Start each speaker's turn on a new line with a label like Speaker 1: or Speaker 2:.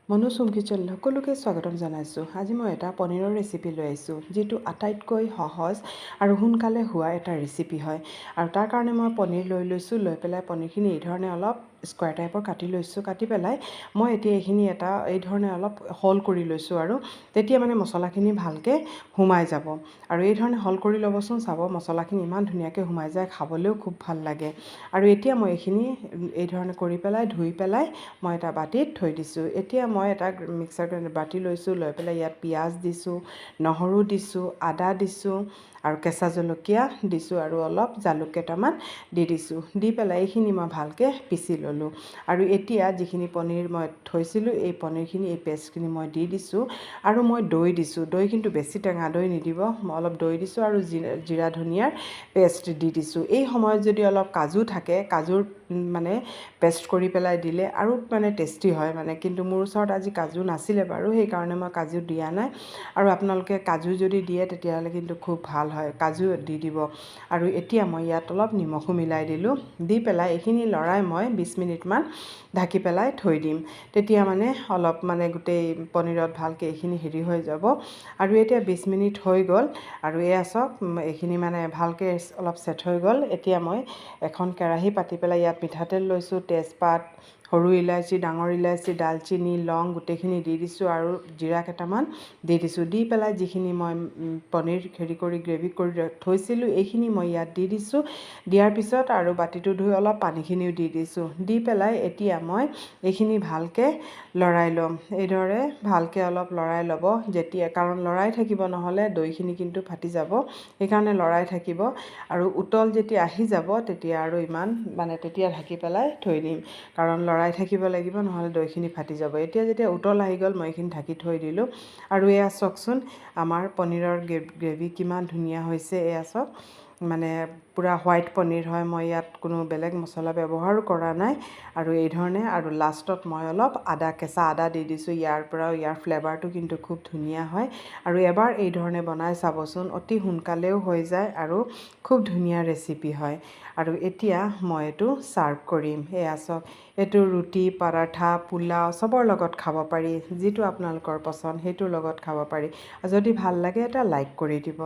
Speaker 1: মনোচুম kitchen সকলোকে স্বাগতম জনাইছোঁ। আজি মই এটা পনীৰৰ ৰেচিপি লৈ আহিছোঁ, যিটো আটাইতকৈ সহজ আৰু সোনকালে হোৱা এটা ৰেচিপি হয়। আৰু তাৰ কাৰণে মই পনীৰ লৈ লৈছোঁ। লৈ পেলাই পনীৰখিনি এই ধৰণে অলপ স্কুৱাৰ টাইপৰ কাটি লৈছোঁ। কাটি পেলাই মই এতিয়া এইখিনি এই ধৰণে অলপ হল কৰি লৈছোঁ, আৰু তেতিয়া মানে মছলাখিনি ভালকৈ সোমাই যাব। আৰু এই ধৰণে হল কৰি ল'বচোন, চাব মছলাখিনি ইমান ধুনীয়াকৈ সোমাই যায়, খাবলৈও খুব ভাল লাগে। আৰু এতিয়া মই এইখিনি এই ধৰণে কৰি পেলাই ধুই পেলাই মই এটা বাতিত থৈ দিছোঁ। এতিয়া মই এটা মিক্সাৰ বাতি লৈছোঁ। লৈ পেলাই ইয়াত পিঁয়াজ দিছোঁ, নহৰু দিছোঁ, আদা দিছোঁ, আৰু কেঁচা জলকীয়া দিছোঁ, আৰু অলপ জালুক কেইটামান দি দিছোঁ। দি পেলাই এইখিনি মই ভালকৈ পিচি ল'লোঁ। আৰু এতিয়া যিখিনি পনীৰ মই থৈছিলোঁ, এই পনীৰখিনি এই পেষ্টখিনি মই দি দিছোঁ। আৰু মই দৈ দিছোঁ। দৈ কিন্তু বেছি টেঙা দৈ নিদিব, মই অলপ দৈ দিছোঁ, আৰু জিৰা ধনিয়াৰ পেষ্ট দি দিছোঁ। এই সময়ত যদি অলপ কাজু থাকে, কাজুৰ মানে পেষ্ট কৰি পেলাই দিলে আৰু মানে টেষ্টি হয় মানে। কিন্তু মোৰ ওচৰত আজি কাজু নাছিলে বাৰু, সেইকাৰণে মই কাজু দিয়া নাই। আৰু আপোনালোকে কাজু যদি দিয়ে তেতিয়াহ'লে কিন্তু খুব ভাল হয়, কাজু দি দিব। আৰু এতিয়া মই ইয়াত অলপ নিমখো মিলাই দিলোঁ। দি পেলাই এইখিনি লৰাই মই 20 মিনিটমান ঢাকি পেলাই থৈ দিম। তেতিয়া মানে অলপ মানে গোটেই পনীৰত ভালকৈ এইখিনি হেৰি হৈ যাব। আৰু এতিয়া 20 মিনিট হৈ গ'ল, আৰু এয়া চাওক এইখিনি মানে ভালকৈ অলপ ছেট হৈ গ'ল। এতিয়া মই এখন কেৰাহী পাতি পেলাই ইয়াত মিঠাতেল লৈছোঁ, তেজপাত, সৰু ইলাচি, ডাঙৰ ইলাচি, ডালচিনি, লং গোটেইখিনি দি দিছোঁ, আৰু জিৰা কেইটামান দি দিছোঁ। দি পেলাই যিখিনি মই পনীৰ হেৰি কৰি গ্ৰেভি কৰি থৈছিলোঁ, এইখিনি মই ইয়াত দি দিছোঁ। দিয়াৰ পিছত আৰু বাতিটো ধুই অলপ পানীখিনিও দি দিছোঁ। দি পেলাই এতিয়া মই এইখিনি ভালকৈ লৰাই ল'ম। এইদৰে ভালকৈ অলপ লৰাই ল'ব, কাৰণ লৰাই থাকিব, নহ'লে দৈখিনি কিন্তু ফাটি যাব। সেইকাৰণে লৰাই থাকিব। আৰু উতল যেতিয়া আহি যাব তেতিয়া আৰু তেতিয়া ঢাকি পেলাই থৈ দিম, কাৰণ লৰাই থাকিব লাগিব, নহ'লে দৈখিনি ফাটি যাব। এতিয়া যেতিয়া উতল আহি গ'ল, মই এইখিনি ঢাকি থৈ দিলোঁ। আৰু এয়া চাওকচোন আমাৰ পনীৰৰ গ্ৰেভি কিমান ধুনীয়া হৈছে। এয়া চাওক মানে পূৰা হোৱাইট পনীৰ হয়। মই ইয়াত কোনো বেলেগ মছলা ব্যৱহাৰো কৰা নাই। আৰু এই ধৰণে, আৰু লাষ্টত মই অলপ কেঁচা আদা দি দিছোঁ। ইয়াৰ ফ্লেভাৰটো কিন্তু খুব ধুনীয়া হয়। আৰু এবাৰ এই ধৰণে বনাই চাবচোন, অতি সোনকালেও হৈ যায় আৰু খুব ধুনীয়া ৰেচিপি হয়। আৰু এতিয়া মই এইটো ছাৰ্ভ কৰিম। এয়া চাওক, এইটো ৰুটি, পৰাঠা, পোলাও চবৰ লগত খাব পাৰি। যিটো আপোনালোকৰ পচন্দ সেইটোৰ লগত খাব পাৰি। যদি ভাল লাগে এটা লাইক কৰি দিব।